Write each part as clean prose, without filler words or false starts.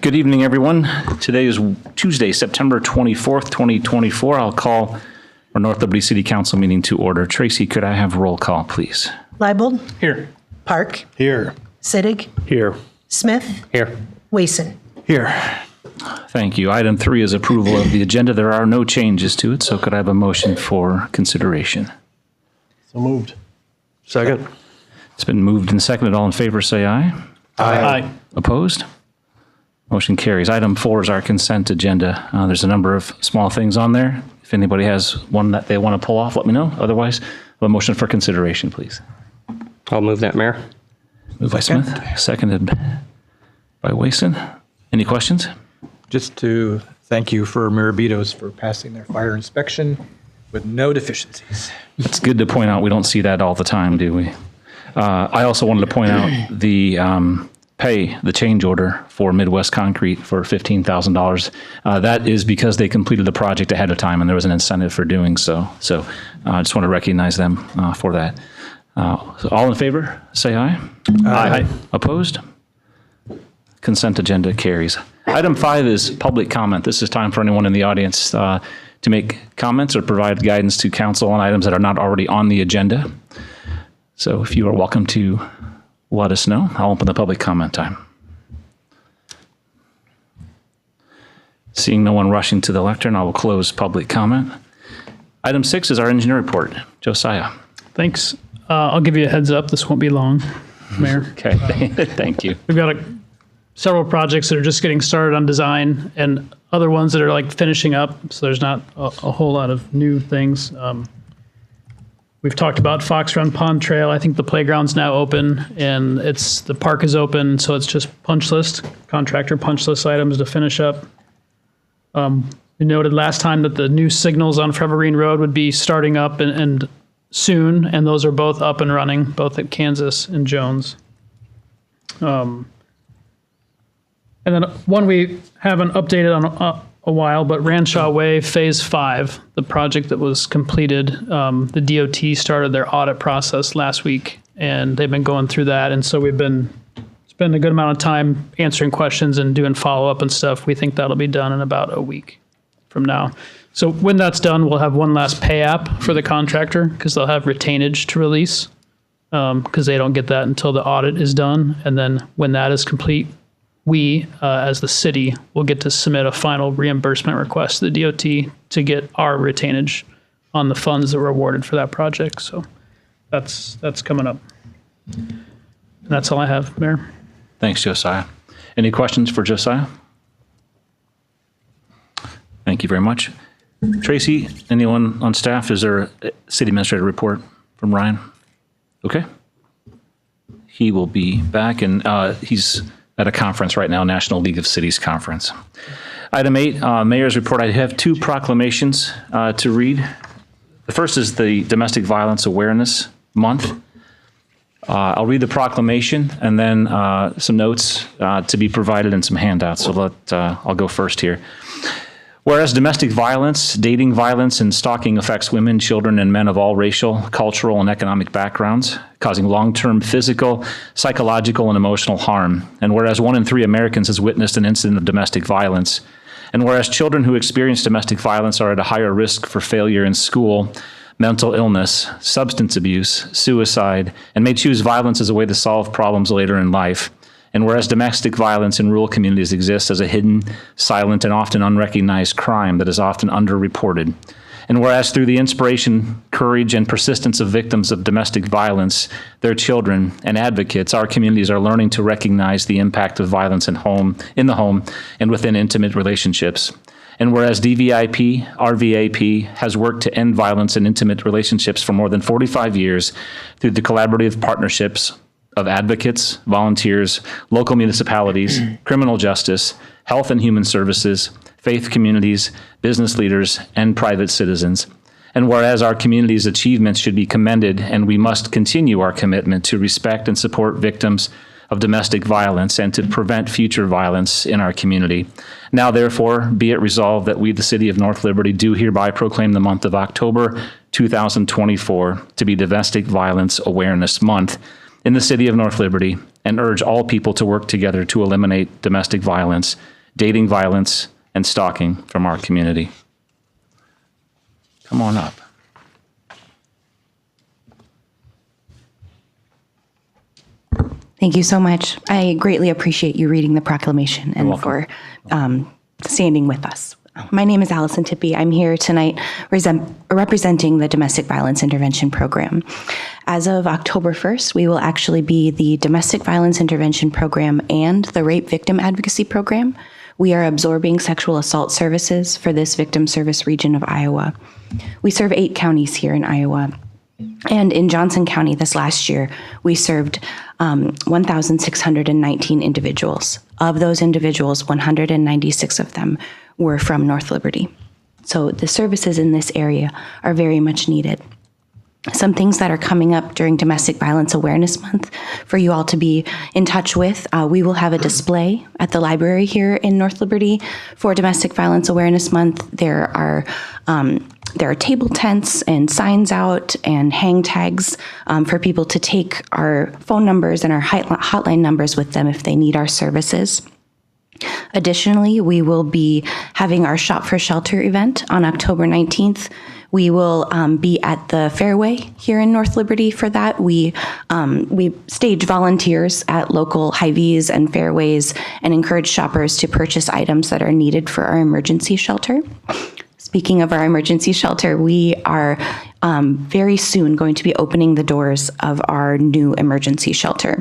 Good evening, everyone. Today is Tuesday, September 24th, 2024. I'll call our North Liberty City Council meeting to order. Tracy, could I have roll call, please? Leibold? Here. Park? Here. Sittig? Here. Smith? Here. Wason? Here. Thank you. Item 3 is approval of the agenda. There are no changes to it, so could I have a motion for consideration? So moved. Second. It's been moved and seconded. All in favor, say aye. Aye. Opposed? Motion carries. Item 4 is our consent agenda. There's a number of small things on there. If anybody has one that they want to pull off, let me know. Otherwise, a motion for consideration, please. I'll move that, Mayor. Moved by Smith, seconded by Wason. Any questions? Just to thank you for Mirabitos for passing their fire inspection with no deficiencies. It's good to point out we don't see that all the time, do we? I also wanted to point out the the change order for Midwest Concrete for $15,000. That is because they completed the project ahead of time and there was an incentive for doing so. So I just want to recognize them for that. So all in favor, say aye. Aye. Opposed? Consent agenda carries. Item 5 is public comment. This is time for anyone in the audience to make comments or provide guidance to council on items that are not already on the agenda. So if you are welcome to let us know. I'll open the public comment time. Seeing no one rushing to the lectern, I will close public comment. Item 6 is our engineer report. Josiah. Thanks. I'll give you a heads up. This won't be long, Mayor. Okay, thank you. We've got several projects that are just getting started on design and other ones that are like finishing up. So there's not a whole lot of new things. We've talked about Fox Run Pond Trail. I think the playground's now open and the park is open. So it's just contractor punch list items to finish up. We noted last time that the new signals on Forever Road would be starting up and soon, and those are both up and running, both at Kansas and Jones. And then one we haven't updated on a while, but Ranshaw Way Phase 5, the project that was completed, the DOT started their audit process last week, and they've been going through that. And so we've been spending a good amount of time answering questions and doing follow-up and stuff. We think that'll be done in about a week from now. So when that's done, we'll have one last pay app for the contractor because they'll have retainage to release because they don't get that until the audit is done. And then when that is complete, we, as the city, will get to submit a final reimbursement request to the DOT to get our retainage on the funds that were awarded for that project. So that's coming up. And that's all I have, Mayor. Thanks, Josiah. Any questions for Josiah? Thank you very much. Tracy, anyone on staff? Is there a city administrator report from Ryan? Okay. He will be back, and he's at a conference right now, National League of Cities Conference. Item 8, Mayor's report. I have 2 proclamations to read. The first is the Domestic Violence Awareness Month. I'll read the proclamation and then some notes to be provided and some handouts. So I'll go first here. Whereas domestic violence, dating violence, and stalking affects women, children, and men of all racial, cultural, and economic backgrounds, causing long-term physical, psychological, and emotional harm. And whereas 1 in 3 Americans has witnessed an incident of domestic violence, and whereas children who experience domestic violence are at a higher risk for failure in school, mental illness, substance abuse, suicide, and may choose violence as a way to solve problems later in life. And whereas domestic violence in rural communities exists as a hidden, silent, and often unrecognized crime that is often underreported. And whereas through the inspiration, courage, and persistence of victims of domestic violence, their children, and advocates, our communities are learning to recognize the impact of violence in the home, and within intimate relationships. And whereas DVIP, RVAP, has worked to end violence in intimate relationships for more than 45 years through the collaborative partnerships of advocates, volunteers, local municipalities, criminal justice, health and human services, faith communities, business leaders, and private citizens. And whereas our community's achievements should be commended, and we must continue our commitment to respect and support victims of domestic violence and to prevent future violence in our community. Now, therefore, be it resolved that we, the City of North Liberty, do hereby proclaim the month of October 2024 to be Domestic Violence Awareness Month, in the city of North Liberty and urge all people to work together to eliminate domestic violence, dating violence, and stalking from our community. Come on up. Thank you so much. I greatly appreciate you reading the proclamation and for standing with us. My name is Allison Tippie. I'm here tonight representing the Domestic Violence Intervention Program. As of October 1st, we will actually be the Domestic Violence Intervention Program and the Rape Victim Advocacy Program. We are absorbing sexual assault services for this victim service region of Iowa. We serve 8 counties here in Iowa. And in Johnson County this last year, we served 1,619 individuals. Of those individuals, 196 of them were from North Liberty. So the services in this area are very much needed. Some things that are coming up during Domestic Violence Awareness Month for you all to be in touch with. We will have a display at the library here in North Liberty for Domestic Violence Awareness Month. There are table tents and signs out and hang tags for people to take our phone numbers and our hotline numbers with them if they need our services. Additionally, we will be having our Shop for Shelter event on October 19th. We will be at the Fairway here in North Liberty for that. We stage volunteers at local Hy-Vees and Fairways and encourage shoppers to purchase items that are needed for our emergency shelter. Speaking of our emergency shelter, we are very soon going to be opening the doors of our new emergency shelter.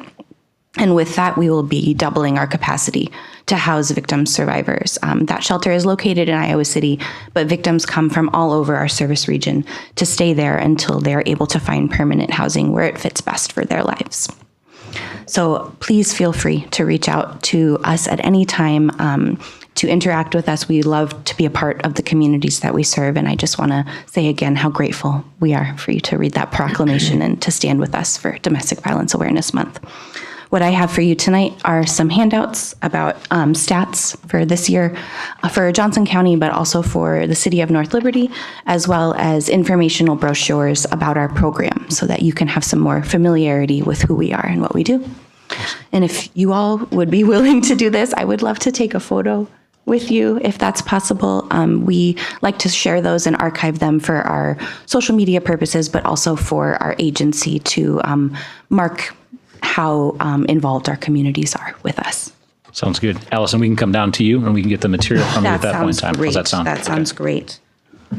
And with that, we will be doubling our capacity to house victim survivors. That shelter is located in Iowa City, but victims come from all over our service region to stay there until they're able to find permanent housing where it fits best for their lives. So please feel free to reach out to us at any time to interact with us. We love to be a part of the communities that we serve. And I just want to say again how grateful we are for you to read that proclamation and to stand with us for Domestic Violence Awareness Month. What I have for you tonight are some handouts about stats for this year for Johnson County, but also for the city of North Liberty, as well as informational brochures about our program so that you can have some more familiarity with who we are and what we do. And if you all would be willing to do this, I would love to take a photo with you if that's possible. We like to share those and archive them for our social media purposes, but also for our agency to mark how involved our communities are with us. Sounds good. Allison, we can come down to you and we can get the material from you at that point in time. How's that sound? That sounds great. Do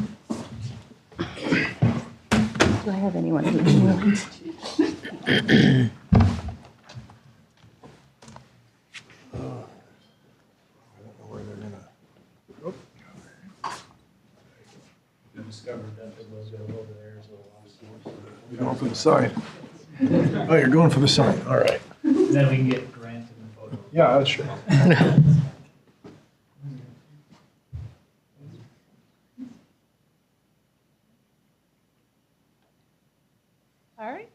I have anyone who's willing to? You're going for the sign. Oh, you're going for the sign. All right. Then we can get Grant in the photo. Yeah, that's sure. All right.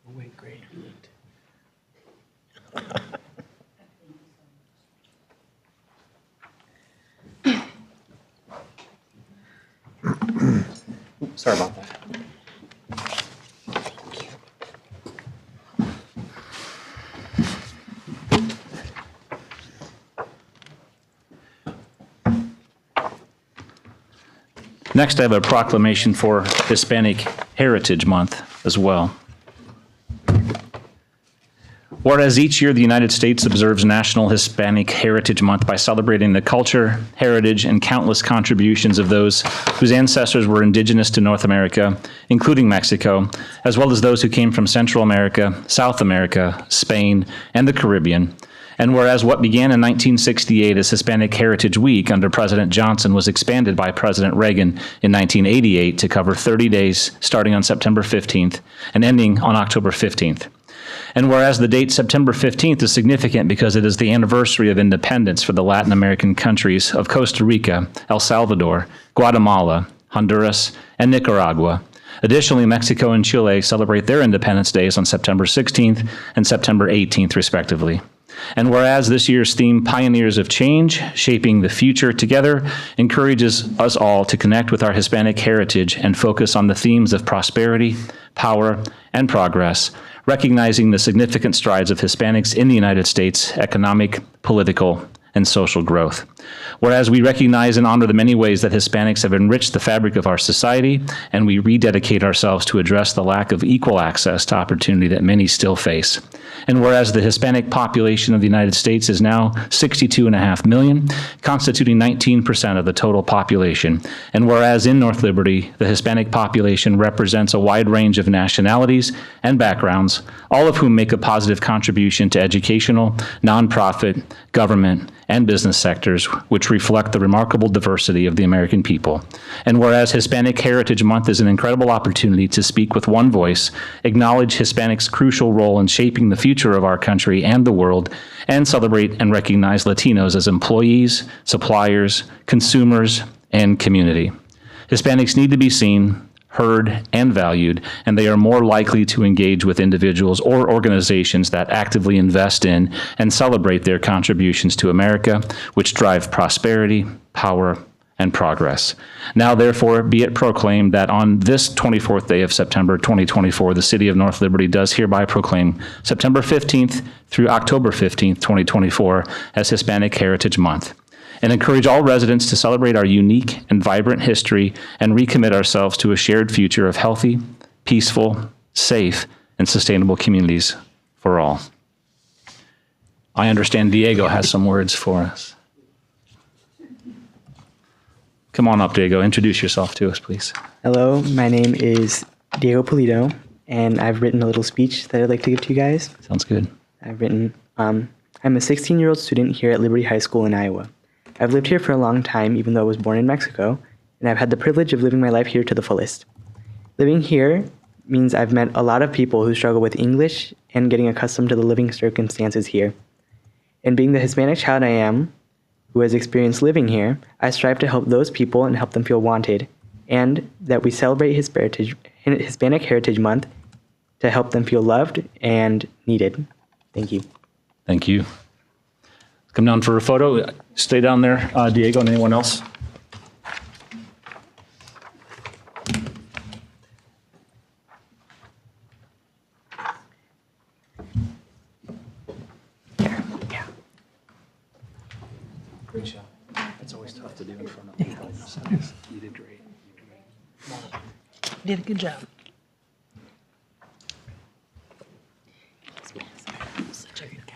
Oh, wait, great. Sorry about that. Next, I have a proclamation for Hispanic Heritage Month as well. Whereas each year the United States observes National Hispanic Heritage Month by celebrating the culture, heritage, and countless contributions of those whose ancestors were indigenous to North America, including Mexico, as well as those who came from Central America, South America, Spain, and the Caribbean. And whereas what began in 1968 as Hispanic Heritage Week under President Johnson was expanded by President Reagan in 1988 to cover 30 days starting on September 15th and ending on October 15th. And whereas the date September 15th is significant because it is the anniversary of independence for the Latin American countries of Costa Rica, El Salvador, Guatemala, Honduras, and Nicaragua. Additionally, Mexico and Chile celebrate their independence days on September 16th and September 18th, respectively. And whereas this year's theme, Pioneers of Change, Shaping the Future Together, encourages us all to connect with our Hispanic heritage and focus on the themes of prosperity, power, and progress, recognizing the significant strides of Hispanics in the United States, economic, political, and social growth. Whereas we recognize and honor the many ways that Hispanics have enriched the fabric of our society, and we rededicate ourselves to address the lack of equal access to opportunity that many still face. And whereas the Hispanic population of the United States is now 62.5 million, constituting 19% of the total population, and whereas in North Liberty, the Hispanic population represents a wide range of nationalities and backgrounds, all of whom make a positive contribution to educational, nonprofit, government, and business sectors, which reflect the remarkable diversity of the American people. And whereas Hispanic Heritage Month is an incredible opportunity to speak with one voice, acknowledge Hispanics' crucial role in shaping the future of our country and the world, and celebrate and recognize Latinos as employees, suppliers, consumers, and community. Hispanics need to be seen, heard, and valued, and they are more likely to engage with individuals or organizations that actively invest in and celebrate their contributions to America, which drive prosperity, power, and progress. Now, therefore, be it proclaimed that on this 24th day of September 2024, the City of North Liberty does hereby proclaim September 15th through October 15th, 2024 as Hispanic Heritage Month, and encourage all residents to celebrate our unique and vibrant history and recommit ourselves to a shared future of healthy, peaceful, safe, and sustainable communities for all. I understand Diego has some words for us. Come on up, Diego. Introduce yourself to us, please. Hello, my name is Diego Polito, and I've written a little speech that I'd like to give to you guys. Sounds good. I'm a 16-year-old student here at Liberty High School in Iowa. I've lived here for a long time, even though I was born in Mexico, and I've had the privilege of living my life here to the fullest. Living here means I've met a lot of people who struggle with English and getting accustomed to the living circumstances here. And being the Hispanic child I am, who has experienced living here, I strive to help those people and help them feel wanted, and that we celebrate Hispanic Heritage Month to help them feel loved and needed. Thank you. Thank you. Come down for a photo. Stay down there, Diego, and anyone else. Yeah. Great job. It's always tough to do in front of people. So you did great. Did a good job. Such a good guy.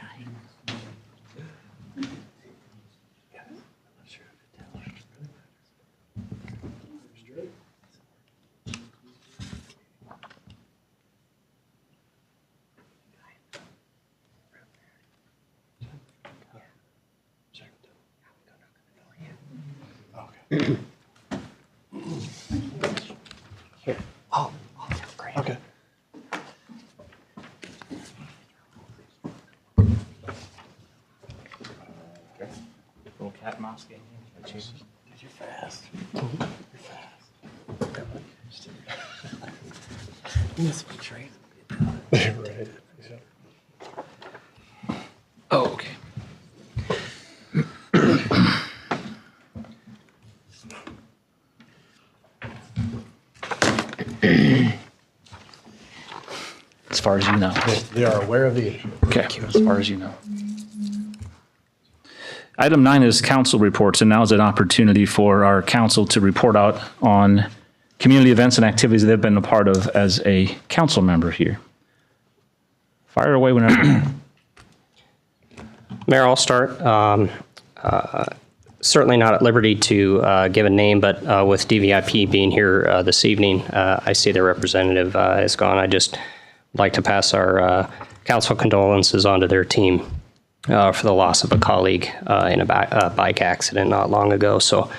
Here. Oh, great. Okay. Little cat and mouse game. You're fast. You must be trained. Right. Oh, okay. As far as you know. They are aware of the issue. Okay, as far as you know. Item 9 is council reports, and now is an opportunity for our council to report out on community events and activities they've been a part of as a council member here. Fire away whenever. Mayor, I'll start. Certainly not at liberty to give a name, but with DVIP being here this evening, I see the representative is gone. I just like to pass our council condolences onto their team for the loss of a colleague in a bike accident not long ago. So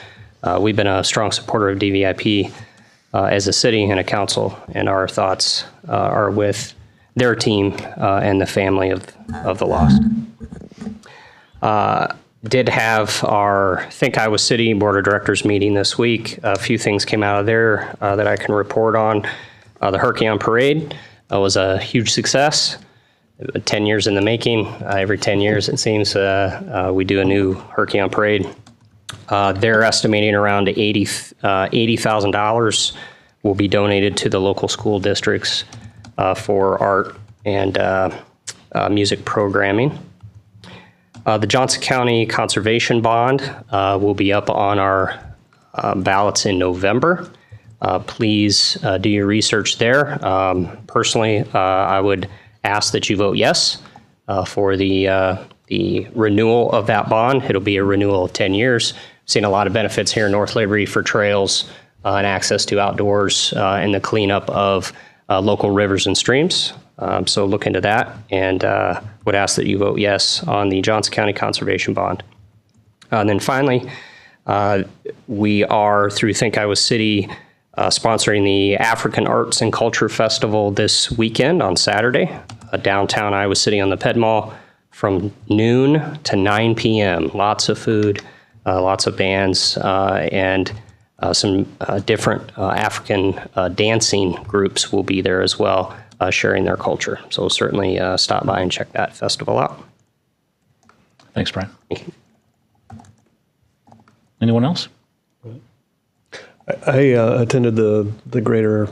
we've been a strong supporter of DVIP as a city and a council, and our thoughts are with their team and the family of the lost. Did have our Think Iowa City Board of Directors meeting this week. A few things came out of there that I can report on. The Herkion Parade was a huge success. 10 years in the making. Every 10 years, it seems, we do a new Herkion Parade. They're estimating around $80,000 will be donated to the local school districts for art and music programming. The Johnson County Conservation Bond will be up on our ballots in November. Please do your research there. Personally, I would ask that you vote yes for the renewal of that bond. It'll be a renewal of 10 years. Seen a lot of benefits here in North Liberty for trails and access to outdoors and the cleanup of local rivers and streams. So look into that, and would ask that you vote yes on the Johnson County Conservation Bond. And then finally, we are, through Think Iowa City, sponsoring the African Arts and Culture Festival this weekend on Saturday, downtown Iowa City on the Ped Mall from noon to 9 p.m. Lots of food, lots of bands, and some different African dancing groups will be there as well, sharing their culture. So certainly stop by and check that festival out. Thanks, Brian. Thank you. Anyone else? I attended the Greater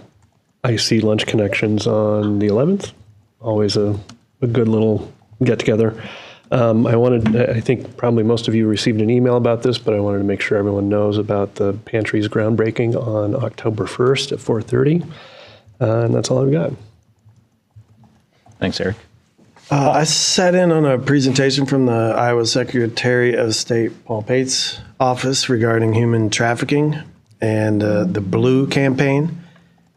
IC Lunch Connections on the 11th. Always a good little get together. I think probably most of you received an email about this, but I wanted to make sure everyone knows about the pantry's groundbreaking on October 1st at 4:30. And that's all I've got. Thanks, Eric. I sat in on a presentation from the Iowa Secretary of State Paul Pate's office regarding human trafficking and the Blue campaign.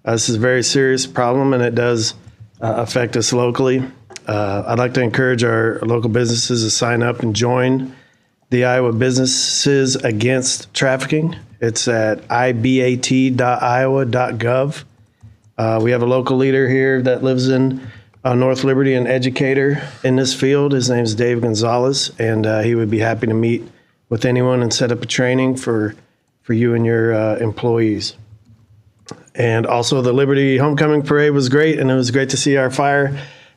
This is a very serious problem, and it does affect us locally. I'd like to encourage our local businesses to sign up and join the Iowa Businesses Against Trafficking. It's at ibat.iowa.gov. We have a local leader here that lives in North Liberty, an educator in this field. His name is Dave Gonzalez, and he would be happy to meet with anyone and set up a training for you and your employees. And also the Liberty Homecoming Parade was great, and it was great to see our fire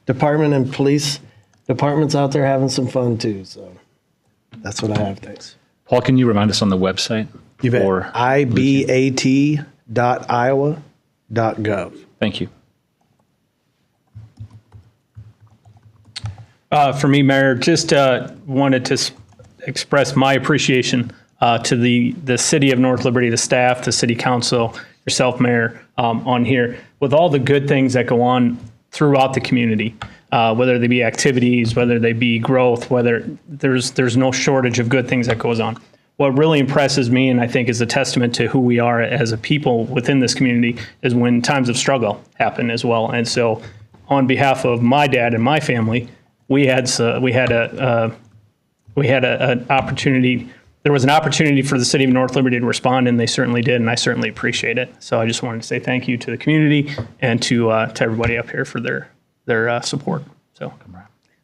department and police departments out there having some fun too. So that's what I have. Thanks. Paul, can you remind us on the website? You bet. Or ibat.iowa.gov. Thank you. For me, Mayor, just wanted to express my appreciation to the city of North Liberty, the staff, the city council, yourself, Mayor, on here, with all the good things that go on throughout the community, whether they be activities, whether they be growth, whether there's no shortage of good things that goes on. What really impresses me, and I think is a testament to who we are as a people within this community, is when times of struggle happen as well. And so on behalf of my dad and my family, we had an opportunity. There was an opportunity for the city of North Liberty to respond, and they certainly did, and I certainly appreciate it. So I just wanted to say thank you to the community and to everybody up here for their support. So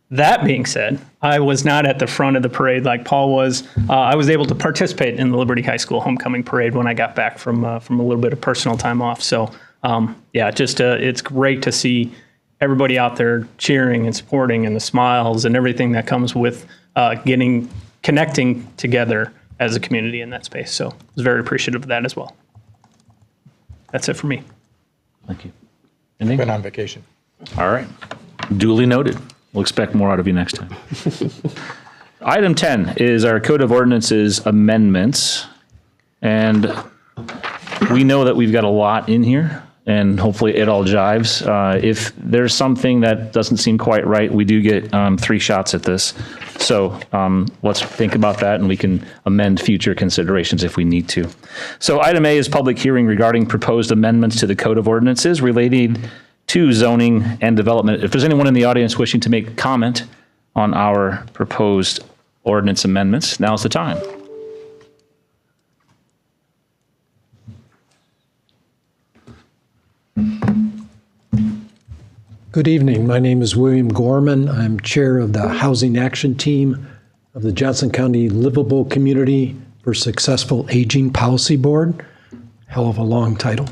that being said, I was not at the front of the parade like Paul was. I was able to participate in the Liberty High School homecoming parade when I got back from a little bit of personal time off. So it's great to see everybody out there cheering and supporting, and the smiles and everything that comes with connecting together as a community in that space. So I was very appreciative of that as well. That's it for me. Thank you. Anything? Been on vacation. All right. Duly noted. We'll expect more out of you next time. Item 10 is our Code of Ordinances amendments. And we know that we've got a lot in here, and hopefully it all jives. If there's something that doesn't seem quite right, we do get 3 shots at this. So let's think about that, and we can amend future considerations if we need to. So item A is public hearing regarding proposed amendments to the Code of Ordinances relating to zoning and development. If there's anyone in the audience wishing to make comment on our proposed ordinance amendments, now's the time. Good evening. My name is William Gorman. I'm chair of the Housing Action Team of the Johnson County Livable Community for Successful Aging Policy Board. Hell of a long title.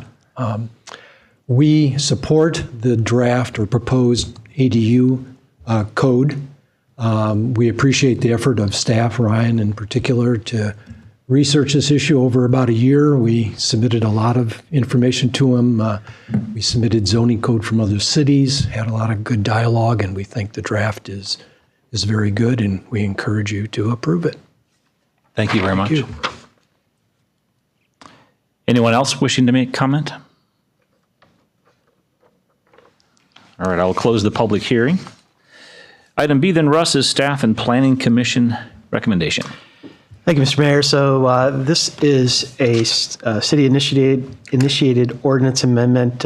We support the draft or proposed ADU code. We appreciate the effort of staff, Ryan in particular, to research this issue over about a year. We submitted a lot of information to him. We submitted zoning code from other cities, had a lot of good dialogue, and we think the draft is very good, and we encourage you to approve it. Thank you very much. you. Anyone else wishing to make comment? All right, I will close the public hearing. Item B then, Russ, is Staff and Planning Commission recommendation. Thank you, Mr. Mayor. So this is a city-initiated ordinance amendment,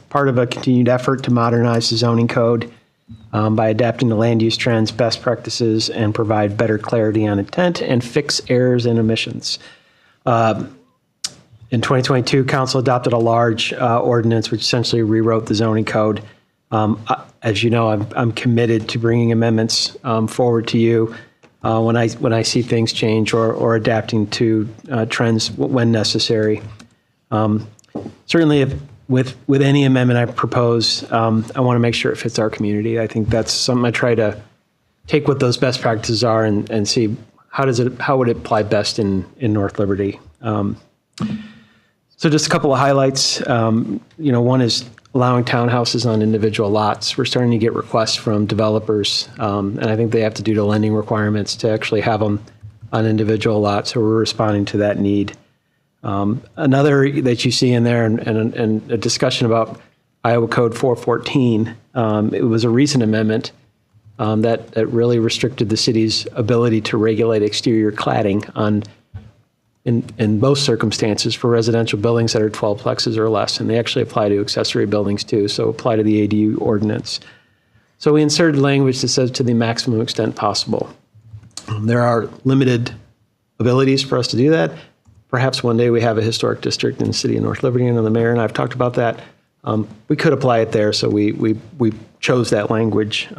part of a continued effort to modernize the zoning code by adapting to land use trends, best practices, and provide better clarity on intent and fix errors and omissions. In 2022, Council adopted a large ordinance which essentially rewrote the zoning code. As you know, I'm committed to bringing amendments forward to you when I see things change or adapting to trends when necessary. Certainly, with any amendment I propose, I want to make sure it fits our community. I think that's something I try to take what those best practices are and see how would it apply best in North Liberty. So just a couple of highlights. One is allowing townhouses on individual lots. We're starting to get requests from developers, and I think they have to do the lending requirements to actually have them on individual lots. So we're responding to that need. Another that you see in there, and a discussion about Iowa Code 414. It was a recent amendment that really restricted the city's ability to regulate exterior cladding in most circumstances for residential buildings that are 12 plexes or less, and they actually apply to accessory buildings too, so apply to the ADU ordinance. So we inserted language that says to the maximum extent possible. There are limited abilities for us to do that. Perhaps one day we have a historic district in the city of North Liberty, and the mayor and I have talked about that. We could apply it there, so we chose that language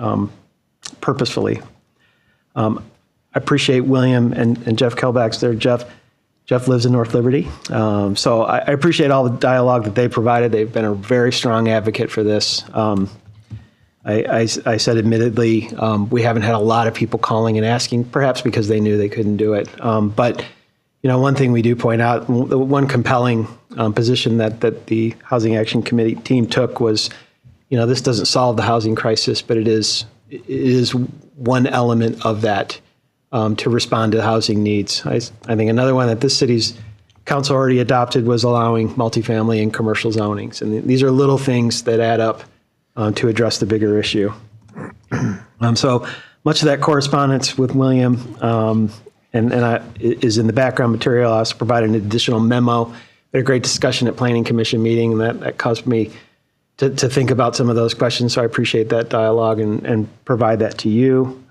purposefully. I appreciate William and Jeff Kelbach's there. Jeff lives in North Liberty, so I appreciate all the dialogue that they provided. They've been a very strong advocate for this. I said, admittedly, we haven't had a lot of people calling and asking, perhaps because they knew they couldn't do it. But one thing we do point out, the one compelling position that the Housing Action Committee team took was, this doesn't solve the housing crisis, but it is one element of that. To respond to housing needs. I think another one that this city's council already adopted was allowing multifamily and commercial zonings. And these are little things that add up to address the bigger issue. So much of that correspondence with William is in the background material. I also provided an additional memo. We had a great discussion at Planning Commission meeting, and that caused me to think about some of those questions. So I appreciate that dialogue and provide that to you.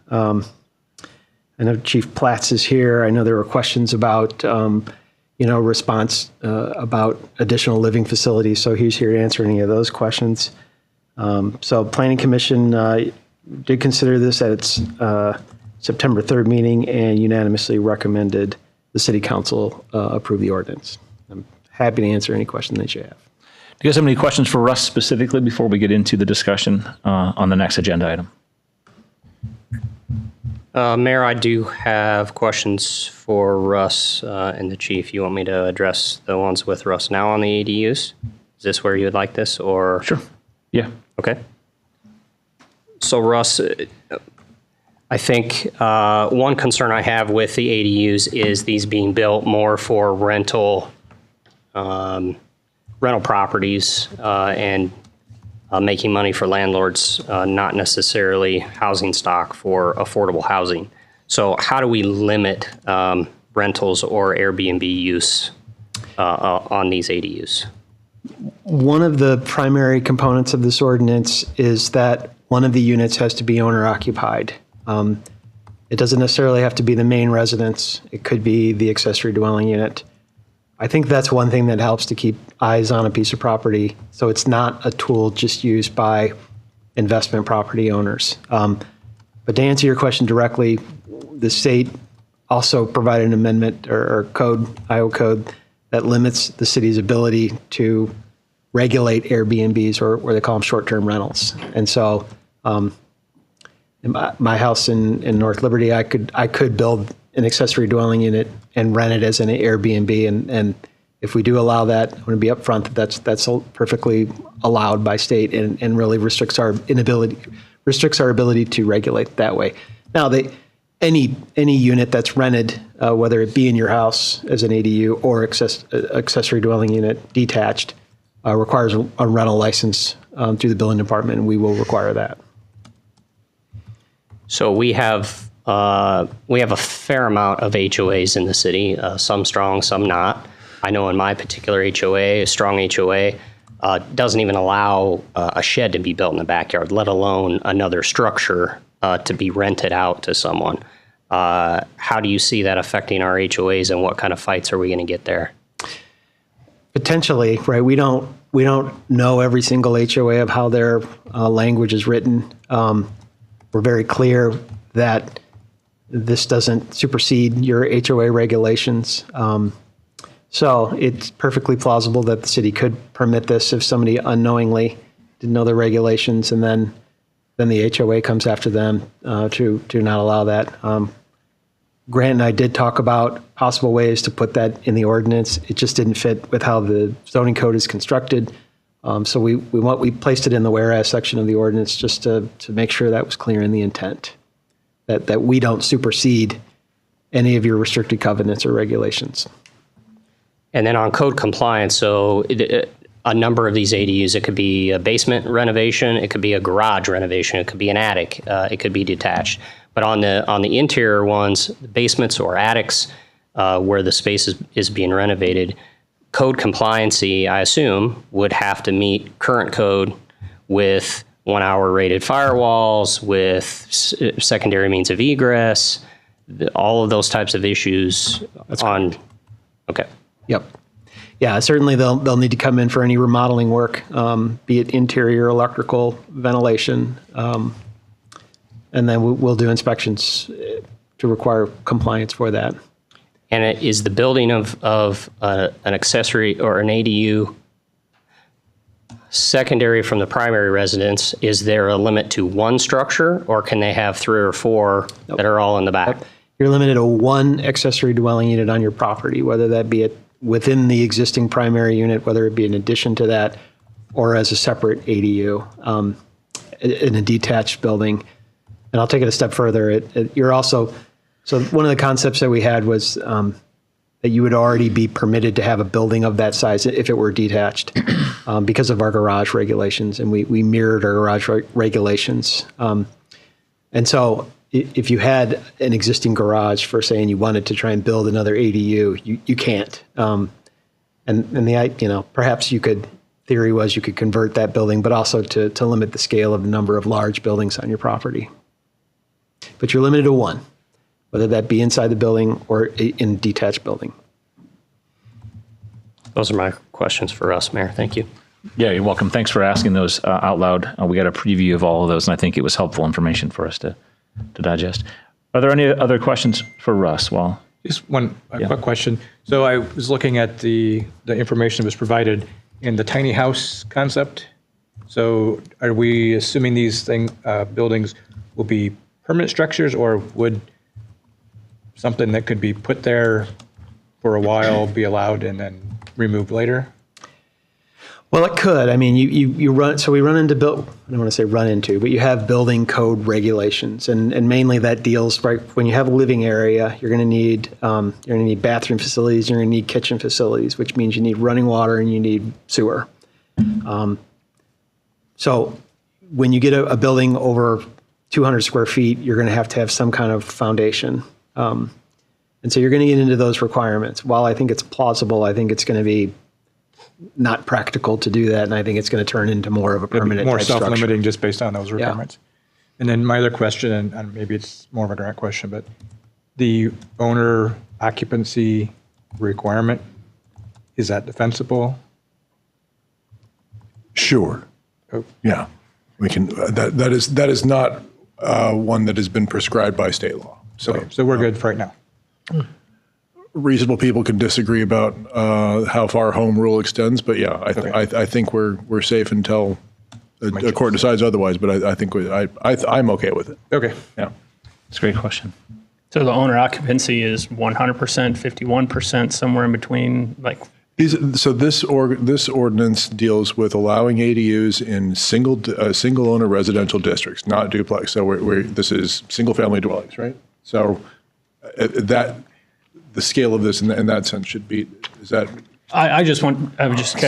I know Chief Platts is here. I know there were questions about, response about additional living facilities. So he's here to answer any of those questions. So Planning Commission did consider this at its September 3rd meeting and unanimously recommended the City Council approve the ordinance. I'm happy to answer any question that you have. Do you guys have any questions for Russ specifically before we get into the discussion on the next agenda item? Mayor, I do have questions for Russ and the chief. You want me to address the ones with Russ now on the ADUs? Is this where you would like this, or? Sure. Yeah. Okay. So Russ, I think one concern I have with the ADUs is these being built more for rental properties and making money for landlords, not necessarily housing stock for affordable housing. So how do we limit rentals or Airbnb use on these ADUs? One of the primary components of this ordinance is that one of the units has to be owner occupied. It doesn't necessarily have to be the main residence. It could be the accessory dwelling unit. I think that's one thing that helps to keep eyes on a piece of property, so it's not a tool just used by investment property owners. But to answer your question directly, the state also provided an amendment or code, Iowa code, that limits the city's ability to regulate Airbnbs, or they call them short-term rentals. And so in my house in North Liberty, I could build an accessory dwelling unit and rent it as an Airbnb. And if we do allow that, I want to be upfront that that's perfectly allowed by state and really restricts our ability to regulate that way. Now, any unit that's rented, whether it be in your house as an ADU or accessory dwelling unit detached, requires a rental license through the building department, and we will require that. So we have a fair amount of HOAs in the city, some strong, some not. I know in my particular HOA, a strong HOA, doesn't even allow a shed to be built in the backyard, let alone another structure to be rented out to someone. How do you see that affecting our HOAs, and what kind of fights are we going to get there? Potentially, right? We don't know every single HOA of how their language is written. We're very clear that this doesn't supersede your HOA regulations. So it's perfectly plausible that the city could permit this if somebody unknowingly didn't know the regulations, and then the HOA comes after them to not allow that. Grant and I did talk about possible ways to put that in the ordinance. It just didn't fit with how the zoning code is constructed. So we placed it in the whereas section of the ordinance just to make sure that was clear in the intent, that we don't supersede any of your restricted covenants or regulations. And then on code compliance, so a number of these ADUs, it could be a basement renovation, it could be a garage renovation, it could be an attic, it could be detached. But on the interior ones, basements or attics, where the space is being renovated, code compliancy, I assume, would have to meet current code with 1 hour rated firewalls, with secondary means of egress, all of those types of issues. That's on. Correct. Okay. Yep. Yeah, certainly they'll need to come in for any remodeling work, be it interior electrical, ventilation, and then we'll do inspections to require compliance for that. And is the building of an accessory or an ADU secondary from the primary residence? Is there a limit to one structure, or can they have 3 or 4 that are all in the back? Yep. You're limited to one accessory dwelling unit on your property, whether that be within the existing primary unit, whether it be in addition to that, or as a separate ADU in a detached building. And I'll take it a step further. You're also, so one of the concepts that we had was that you would already be permitted to have a building of that size if it were detached because of our garage regulations, and we mirrored our garage regulations. And so if you had an existing garage for saying you wanted to try and build another ADU, you can't. And perhaps you could, theory was you could convert that building, but also to limit the scale of the number of large buildings on your property. But you're limited to one, whether that be inside the building or in a detached building. Those are my questions for us, Mayor. Thank you. Yeah, you're welcome. Thanks for asking those out loud. We got a preview of all of those, and I think it was helpful information for us to digest. Are there any other questions for Russ? Well, just one quick question. So I was looking at the information that was provided in the tiny house concept. So are we assuming these buildings will be permanent structures, or would something that could be put there for a while be allowed and then removed later? Well, it could. I mean, you run. So we run into I don't want to say run into, but you have building code regulations, and mainly that deals right when you have a living area. You're going to need bathroom facilities. You're going to need kitchen facilities, which means you need running water and you need sewer. So when you get a building over 200 square feet, you're going to have some kind of foundation. And so you're going to get into those requirements. While I think it's plausible, I think it's going to be not practical to do that, and I think it's going to turn into more of a permanent more type structure. self-limiting just based on those requirements. Yeah. And then my other question, and maybe it's more of a grant question, but the owner occupancy requirement, is that defensible? Sure. Oh. Yeah, we can. That is not one that has been prescribed by state law. So, okay, so we're good for right now. Reasonable people can disagree about how far home rule extends, but yeah, I think we're safe until the court decides otherwise, but I think I'm okay with it. Okay. Yeah. It's a great question. So the owner occupancy is 100%, 51%, somewhere in between, like, So this ordinance deals with allowing ADUs in single owner residential districts, not duplex. So this is single family dwellings, right? So the scale of this in that sense should be, is that? I was just kind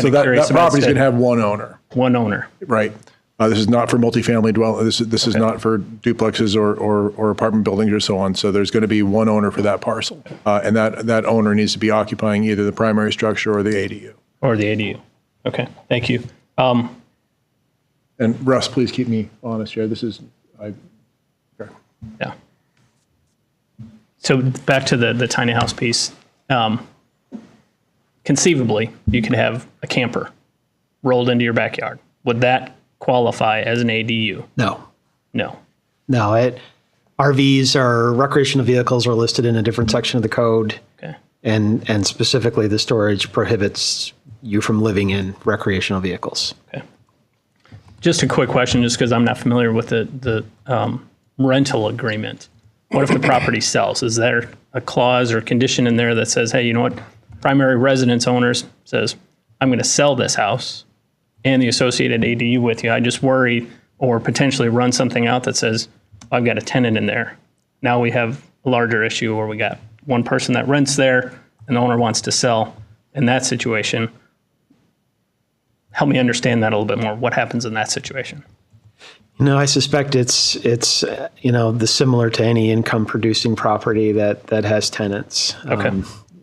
So of that curious. that property's going to have one owner. one owner. Right. This is not for multifamily dwelling. This is not for duplexes or apartment buildings or so on. So there's going to be one owner for that parcel, and that owner needs to be occupying either the primary structure or the ADU. Or the ADU. Okay, thank you. And Russ, please keep me honest here. Yeah. So back to the tiny house piece. Conceivably, you could have a camper rolled into your backyard. Would that qualify as an ADU? No. No. No, RVs or recreational vehicles are listed in a different section of the code. Okay. And specifically, the storage prohibits you from living in recreational vehicles. Okay. Just a quick question, just because I'm not familiar with the rental agreement. What if the property sells? Is there a clause or condition in there that says, hey, you know what? Primary residence owners says, I'm going to sell this house and the associated ADU with you. I just worry or potentially run something out that says, I've got a tenant in there. Now we have a larger issue where we got one person that rents there and the owner wants to sell. In that situation, help me understand that a little bit more. What happens in that situation? No, I suspect it's the similar to any income producing property that has tenants. Okay.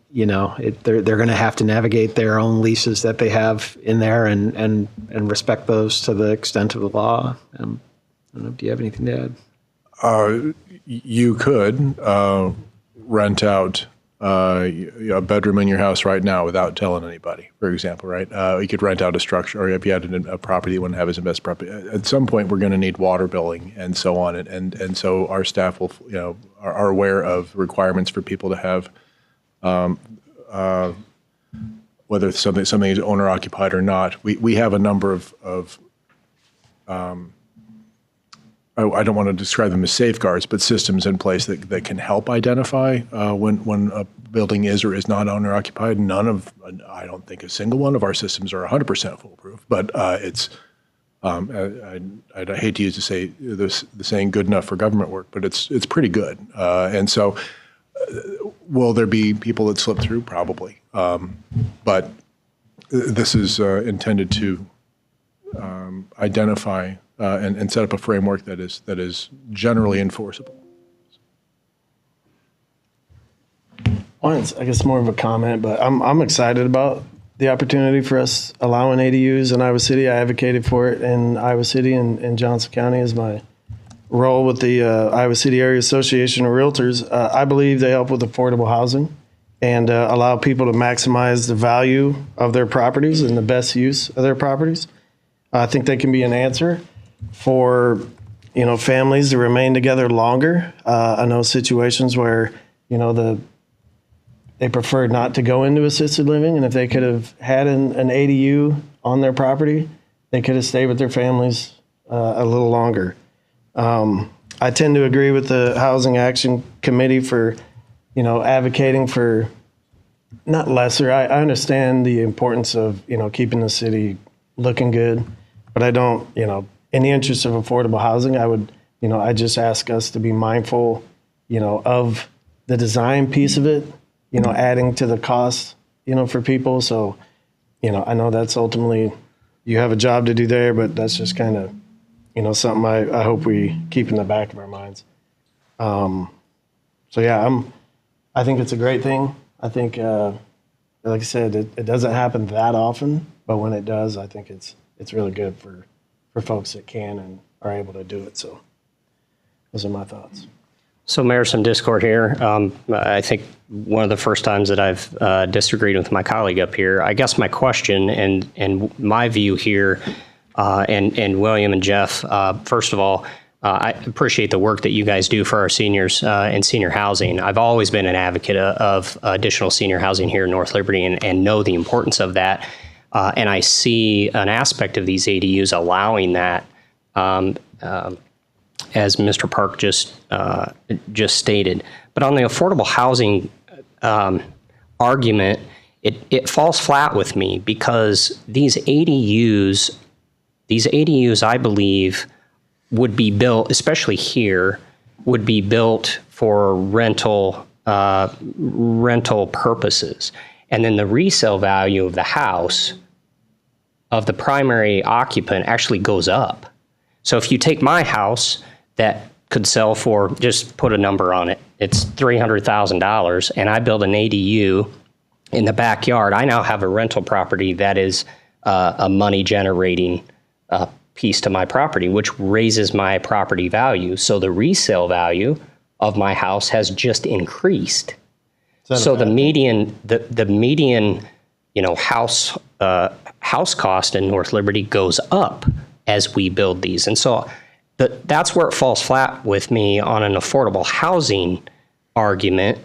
They're going to have to navigate their own leases that they have in there and respect those to the extent of the law. I don't know. Do you have anything to add? You could rent out a bedroom in your house right now without telling anybody, for example, right? You could rent out a structure, or if you had a property you wouldn't have as investment property. At some point, we're going to need water billing and so on, and so our staff will, are aware of requirements for people to have, whether something is owner occupied or not. We have a number of I don't want to describe them as safeguards, but systems in place that can help identify when a building is or is not owner occupied. I don't think a single one of our systems are 100% foolproof, but it's, I'd hate to use the saying good enough for government work, but it's pretty good. And so will there be people that slip through? Probably. But this is intended to identify and set up a framework that is generally enforceable. Well, it's, I guess, more of a comment, but I'm excited about the opportunity for us allowing ADUs in Iowa City. I advocated for it in Iowa City and Johnson County as my role with the Iowa City Area Association of Realtors. I believe they help with affordable housing and allow people to maximize the value of their properties and the best use of their properties. I think they can be an answer for families to remain together longer. I know situations where they preferred not to go into assisted living, and if they could have had an ADU on their property, they could have stayed with their families a little longer. I tend to agree with the Housing Action Committee for advocating for not lesser. I understand the importance of keeping the city looking good, but I don't in the interest of affordable housing, I would, I just ask us to be mindful, of the design piece of it, adding to the cost, for people. So, I know that's ultimately, you have a job to do there, but that's just kind of, something I hope we keep in the back of our minds. So yeah, I think it's a great thing. I think, like I said, it doesn't happen that often, but when it does, I think it's really good for folks that can and are able to do it. So those are my thoughts. So, Mayor, some discord here. I think one of the first times that I've disagreed with my colleague up here. I guess my question and my view here, and William and Jeff, first of all, I appreciate the work that you guys do for our seniors and senior housing. I've always been an advocate of additional senior housing here in North Liberty and know the importance of that. And I see an aspect of these ADUs allowing that, as Mr. Park just stated. But on the affordable housing argument, it falls flat with me, because these ADUs, I believe, would be built, especially here, would be built for rental purposes. And then the resale value of the house of the primary occupant actually goes up. So if you take my house that could sell for, just put a number on it, it's $300,000, and I build an ADU in the backyard, I now have a rental property that is a money generating piece to my property, which raises my property value. So the resale value of my house has just increased. So the median, house cost in North Liberty goes up as we build these. And so that's where it falls flat with me on an affordable housing argument.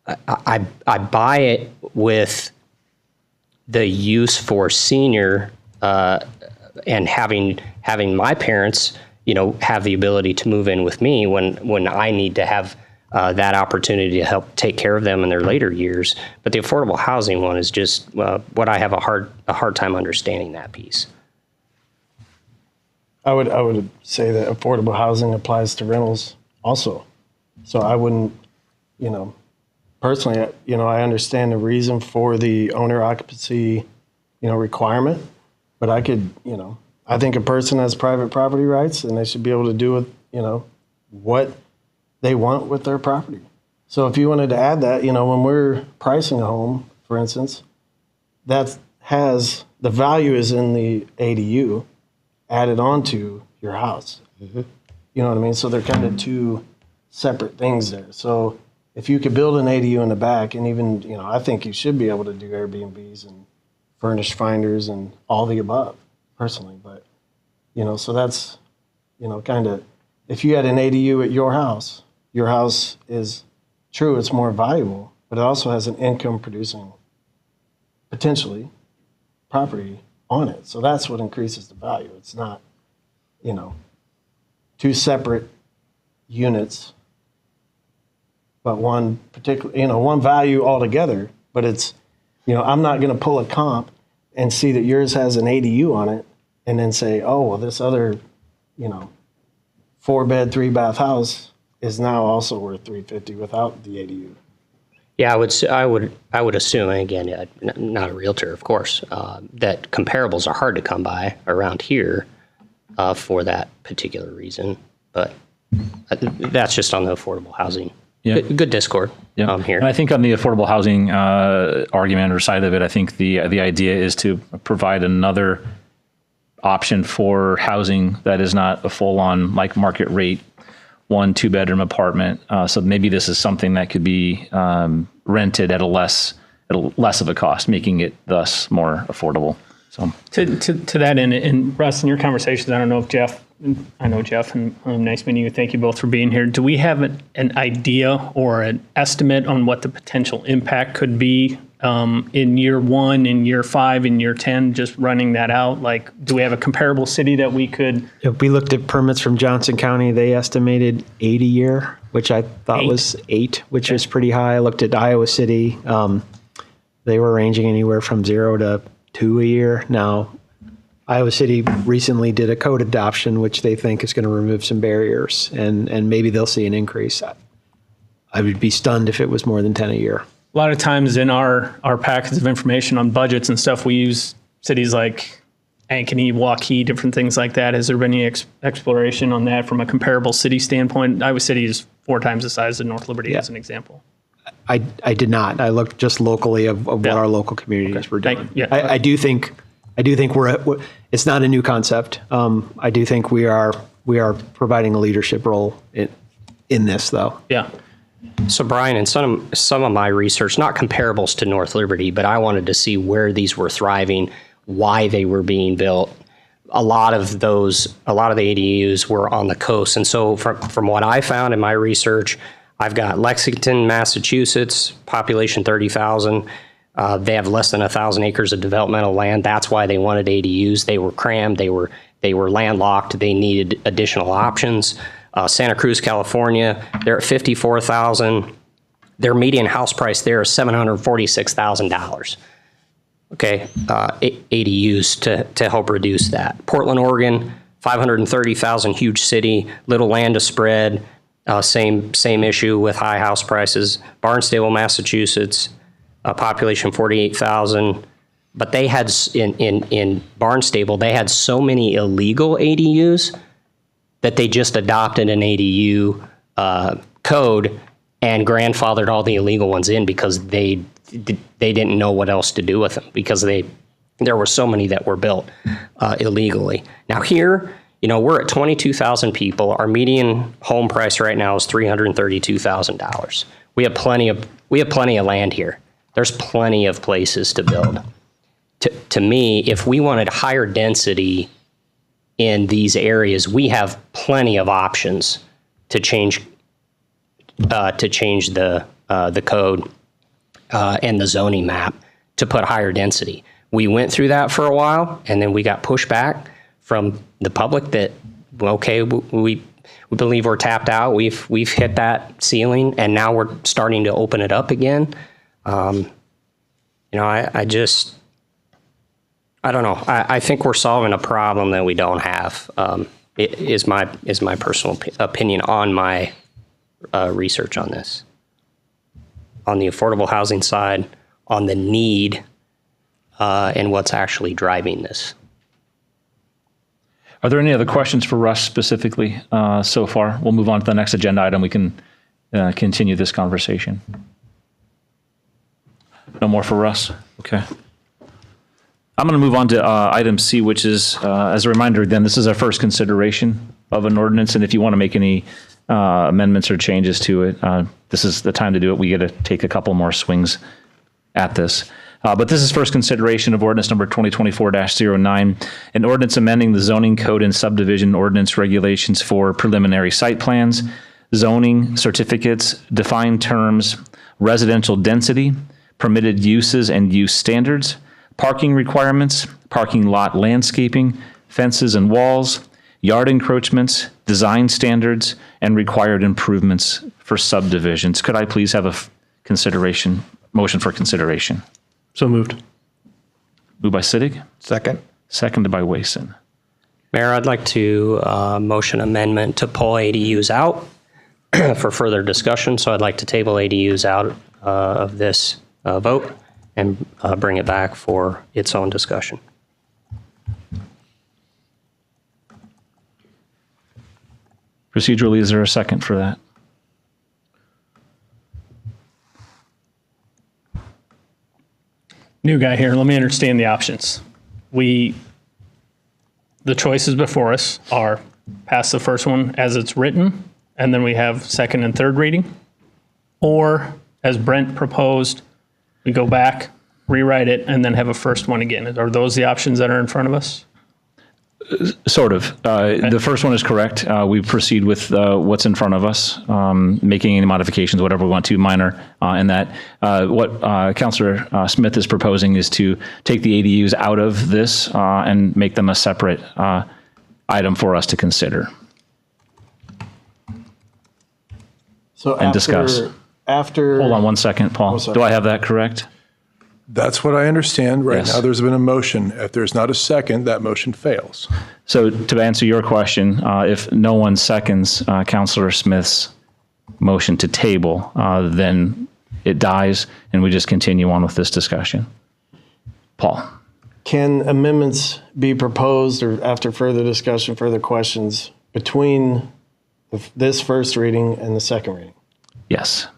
I buy it with the use for senior and having my parents, have the ability to move in with me when I need to have that opportunity to help take care of them in their later years. But the affordable housing one is just what I have a hard time understanding that piece. I would say that affordable housing applies to rentals also. So I wouldn't, personally, I understand the reason for the owner occupancy, requirement, but I could, I think a person has private property rights and they should be able to do with, what they want with their property. So if you wanted to add that, when we're pricing a home, for instance, that has the value is in the ADU added onto your house. Mm-hmm. You know what I mean? So they're kind of two separate things there. So if you could build an ADU in the back, and even, I think you should be able to do Airbnbs and furnished finders and all the above, personally. But, so that's, kind of, if you had an ADU at your house is true, it's more valuable, but it also has an income producing, potentially, property on it. So that's what increases the value. It's not, two separate units, but one particular, one value altogether. But it's, I'm not going to pull a comp and see that yours has an ADU on it and then say, oh, well, this other, 4-bed, 3-bath house is now also worth $350 without the ADU. Yeah, I would assume, and again, not a realtor, of course, that comparables are hard to come by around here for that particular reason. But that's just on the affordable housing. Yeah. Good discord here. And I think on the affordable housing argument or side of it, I think the idea is to provide another option for housing that is not a full-on like market rate 1-2-bedroom apartment. So maybe this is something that could be rented at a less of a cost, making it thus more affordable. So to that end, and Russ, in your conversations, I don't know if Jeff, I know Jeff, and nice meeting you. Thank you both for being here. Do we have an idea or an estimate on what the potential impact could be in year 1, in year 5, in year 10, just running that out? Like, do we have a comparable city that we could? If we looked at permits from Johnson County, they estimated 8 a year, which I thought was 8, which is pretty high. I looked at Iowa City. They were ranging anywhere from 0 to 2 a year. Now, Iowa City recently did a code adoption, which they think is going to remove some barriers, and maybe they'll see an increase. I would be stunned if it was more than 10 a year. A lot of times in our packets of information on budgets and stuff, we use cities like Ankeny, Waukee, different things like that. Has there been any exploration on that from a comparable city standpoint? Iowa City is 4 times the size of North Liberty, as an example. I did not. I looked just locally of what our local communities were doing. I do think we're it's not a new concept. I do think we are providing a leadership role in this, though. Yeah. So Brian, in some of my research, not comparables to North Liberty, but I wanted to see where these were thriving, why they were being built. A lot of the ADUs were on the coast. And so from what I found in my research, I've got Lexington, Massachusetts, population 30,000, They have less than 1,000 acres of developmental land. That's why they wanted ADUs. They were crammed. They were landlocked. They needed additional options. Santa Cruz, California, they're at 54,000. Their median house price there is $746,000. Okay, ADUs to help reduce that. Portland, Oregon, 530,000, huge city, little land to spread. Same issue with high house prices. Barnstable, Massachusetts, population 48,000. But they had in Barnstable, they had so many illegal ADUs that they just adopted an ADU code and grandfathered all the illegal ones in because they didn't know what else to do with them because there were so many that were built illegally. Now here, we're at 22,000 people. Our median home price right now is $332,000. We have plenty of land here. There's plenty of places to build. To me, if we wanted higher density in these areas, we have plenty of options to change the code and the zoning map to put higher density. We went through that for a while, and then we got pushback from the public that, okay, we believe we're tapped out. We've hit that ceiling, and now we're starting to open it up again. I don't know. I think we're solving a problem that we don't have. Is my personal opinion on my research on this. On the affordable housing side, on the need, and what's actually driving this. Are there any other questions for Russ specifically so far? We'll move on to the next agenda item. We can continue this conversation. No more for Russ? Okay. I'm going to move on to item C, which is, as a reminder, again, this is our first consideration of an ordinance, and if you want to make any amendments or changes to it, this is the time to do it. We get to take a couple more swings at this. But this is first consideration of ordinance number 2024-09, an ordinance amending the zoning code and subdivision ordinance regulations for preliminary site plans, zoning certificates, defined terms, residential density, permitted uses and use standards, parking requirements, parking lot landscaping, fences and walls, yard encroachments, design standards, and required improvements for subdivisions. Could I please have a motion for consideration? So moved. Moved by Sittig, Second. seconded by Wason. Mayor, I'd like to motion amendment to pull ADUs out for further discussion. So I'd like to table ADUs out of this vote and bring it back for its own discussion. Procedurally, is there a second for that? New guy here. Let me understand the options. The choices before us are pass the first one as it's written, and then we have second and third reading, or as Brent proposed, we go back, rewrite it, and then have a first one again. Are those the options that are in front of us? Sort of. The first one is correct. We proceed with what's in front of us, making any modifications, whatever we want to, minor, and that. What Councilor Smith is proposing is to take the ADUs out of this and make them a separate item for us to consider. So And discuss. After. Hold on one second, Paul. sorry. Do I have that correct? That's what I understand. Right Yes. now, there's been a motion. If there's not a second, that motion fails. So to answer your question, if no one seconds Councilor Smith's motion to table, then it dies and we just continue on with this discussion. Paul. Can amendments be proposed or after further discussion, further questions between this first reading and the second reading? Yes.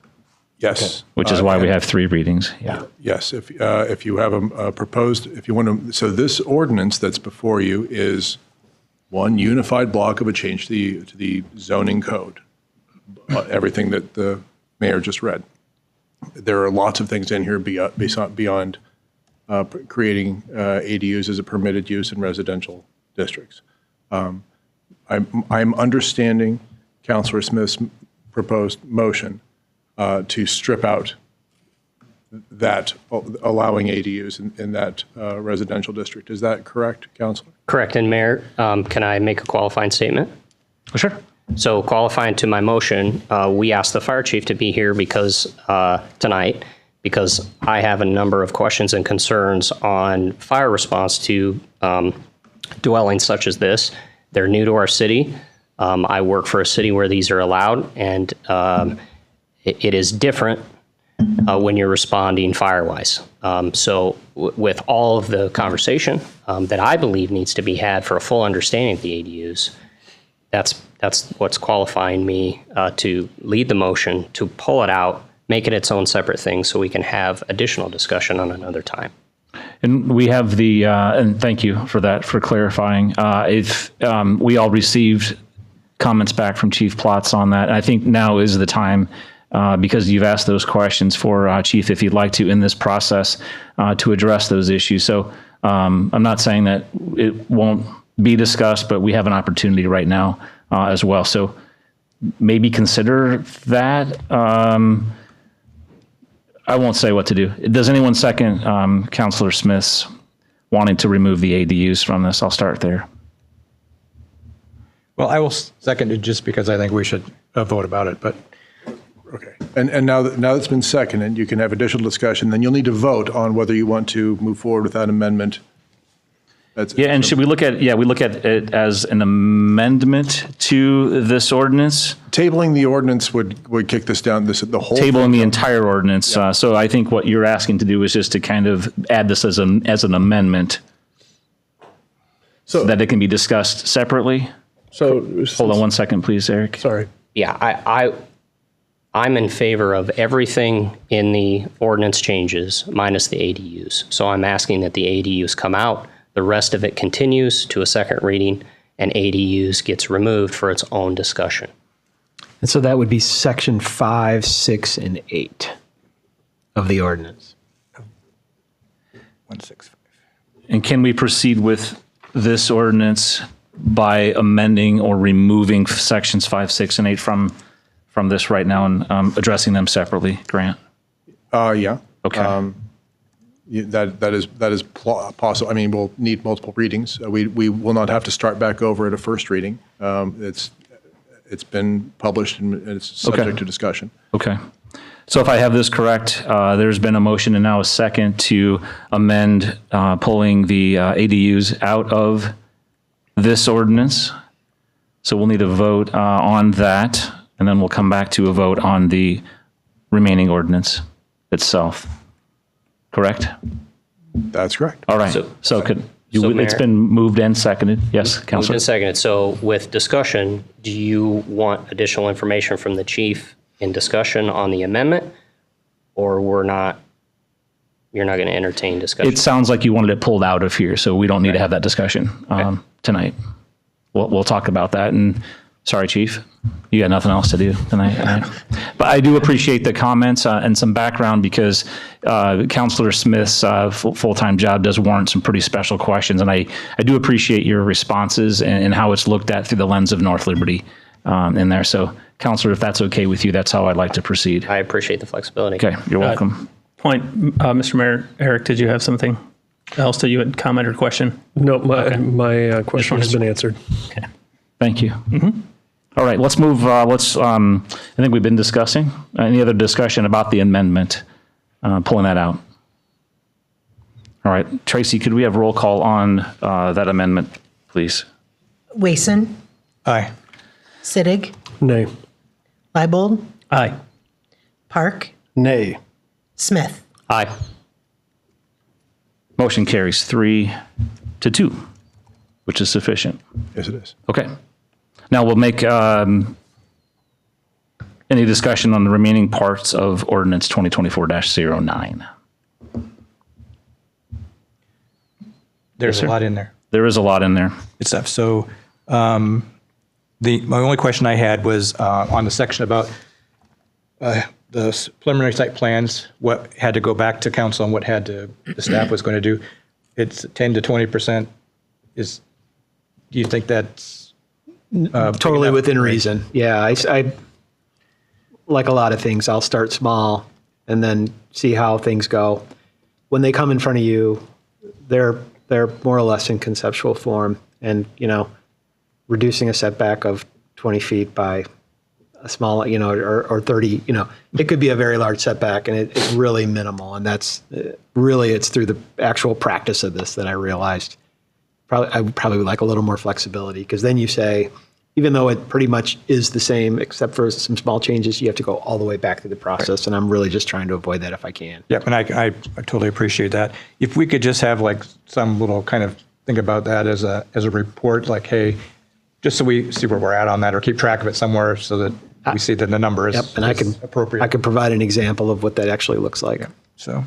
Yes. Which is why we have three readings. Yeah. Yes, if you have a proposed, if you want to, so this ordinance that's before you is one unified block of a change to the zoning code, everything that the mayor just read. There are lots of things in here beyond creating ADUs as a permitted use in residential districts. I'm understanding Councilor Smith's proposed motion to strip out that allowing ADUs in that residential district. Is that correct, Counselor? Correct. And Mayor, can I make a qualifying statement? Sure. So qualifying to my motion, we asked the fire chief to be here because tonight, because I have a number of questions and concerns on fire response to dwellings such as this. They're new to our city. I work for a city where these are allowed, and it is different when you're responding fire-wise. So with all of the conversation that I believe needs to be had for a full understanding of the ADUs, that's what's qualifying me to lead the motion, to pull it out, make it its own separate thing so we can have additional discussion on another time. And we have the, and thank you for that, for clarifying. If we all received comments back from Chief Plotz on that, I think now is the time, because you've asked those questions for Chief, if you'd like to, in this process, to address those issues. So I'm not saying that it won't be discussed, but we have an opportunity right now as well. So maybe consider that. I won't say what to do. Does anyone second Councilor Smith's wanting to remove the ADUs from this? I'll start there. Well, I will second it just because I think we should vote about it, but. Okay. And now that it's been seconded, you can have additional discussion. Then you'll need to vote on whether you want to move forward with that amendment. Yeah, and should we look at, we look at it as an amendment to this ordinance? Tabling the ordinance would kick this down, the whole. Tabling the entire ordinance. So I think what you're asking to do is just to kind of add this as an amendment so that it can be discussed separately. So hold on one second, please, Eric. Sorry. Yeah, I'm in favor of everything in the ordinance changes minus the ADUs. So I'm asking that the ADUs come out. The rest of it continues to a second reading, and ADUs gets removed for its own discussion. And so that would be section 5, 6, and 8 of the ordinance. 165. And can we proceed with this ordinance by amending or removing sections 5, 6, and 8 from this right now and addressing them separately, Grant? Yeah. Okay. That is possible. I mean, we'll need multiple readings. We will not have to start back over at a first reading. It's been published and it's subject to discussion. Okay. So if I have this correct, there's been a motion and now a second to amend pulling the ADUs out of this ordinance. So we'll need a vote on that, and then we'll come back to a vote on the remaining ordinance itself. Correct? That's correct. All right. So it's Mayor, been moved and seconded. Yes, moved Councilor. and seconded. So with discussion, do you want additional information from the chief in discussion on the amendment, or you're not going to entertain discussion? It sounds like you wanted it pulled out of here, so we don't need to have that discussion tonight. We'll talk about that. And sorry, Chief, you got nothing else to do tonight. Right? But I do appreciate the comments and some background, because Councilor Smith's full-time job does warrant some pretty special questions. And I do appreciate your responses and how it's looked at through the lens of North Liberty in there. So, Councilor, if that's okay with you, that's how I'd like to proceed. I appreciate the flexibility. Okay, you're welcome. Mr. Mayor, Eric, did you have something else that you would comment or question? No, my question has been answered. Okay. Thank you. All right, let's move. I think we've been discussing. Any other discussion about the amendment, pulling that out? All right, Tracy, could we have roll call on that amendment, please? Wason, Aye. Sittig, Nay. Leibold, Aye. Park, Nay. Smith. Aye. Motion carries 3-2, which is sufficient. Yes, it is. Okay. Now we'll make any discussion on the remaining parts of Ordinance 2024-09. There's sir. a lot in there. There is a lot in there. Good stuff. So my only question I had was on the section about the preliminary site plans, what had to go back to council and what the staff was going to do. It's 10 to 20%. Do you think that's Totally within reason. Yeah, I like a lot of things, I'll start small and then see how things go. When they come in front of you, they're more or less in conceptual form, and reducing a setback of 20 feet by a small, or 30, it could be a very large setback, and it's really minimal. And that's really, it's through the actual practice of this that I realized I probably would like a little more flexibility, because then you say, even though it pretty much is the same, except for some small changes, you have to go all the way back through the process. Right. And I'm really just trying to avoid that if I can. Yep, and I totally appreciate that. If we could just have like some little kind of think about that as a report, like, hey, just so we see where we're at on that, or keep track of it somewhere so that we see that the number is, and is appropriate. I can provide an example of what that actually looks like. Yeah, so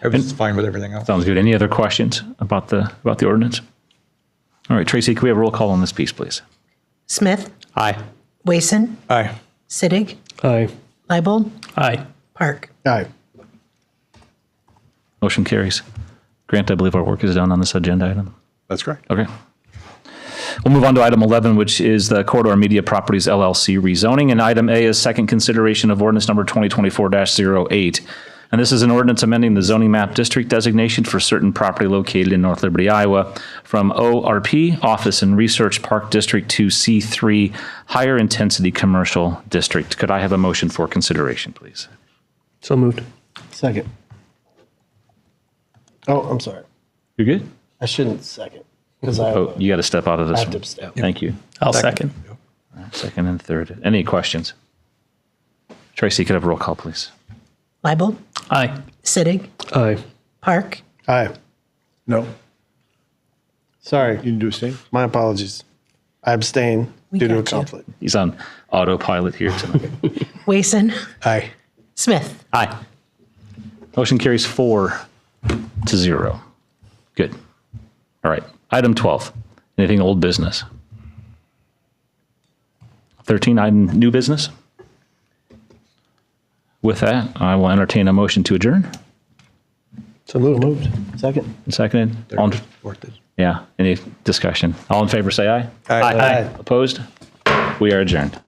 I was fine with everything else. Sounds good. Any other questions about the ordinance? All right, Tracy, can we have a roll call on this piece, please? Smith, Aye. Wason, Aye. Sittig, Aye. Leibold, Aye. Park. Aye. Motion carries. Grant, I believe our work is done on this agenda item. That's correct. Okay. We'll move on to item 11, which is the Corridor Media Properties LLC rezoning. And item A is second consideration of ordinance number 2024-08. And this is an ordinance amending the zoning map district designation for certain property located in North Liberty, Iowa, from ORP, Office and Research Park District, to C3, Higher Intensity Commercial District. Could I have a motion for consideration, please? So moved. Second. Oh, I'm sorry. You're good? I shouldn't second, because Oh, you got to step out of this I have to one. abstain. Thank you. I'll second. Second and third. Any questions? Tracy, could I have a roll call, please? Leibold, Aye. Sittig, Aye. Park. Aye. No, Sorry. you can do a same. My apologies. I abstain due to a gotcha. conflict. He's on autopilot here tonight. Wason, Aye. Smith. Aye. Motion carries 4-0. Good. All right. Item 12. Anything old business? 13, item new business. With that, I will entertain a motion to adjourn. So moved. Second. Seconded. All in, yeah. Any discussion? All in favor, say aye. Aye. Opposed? We are adjourned.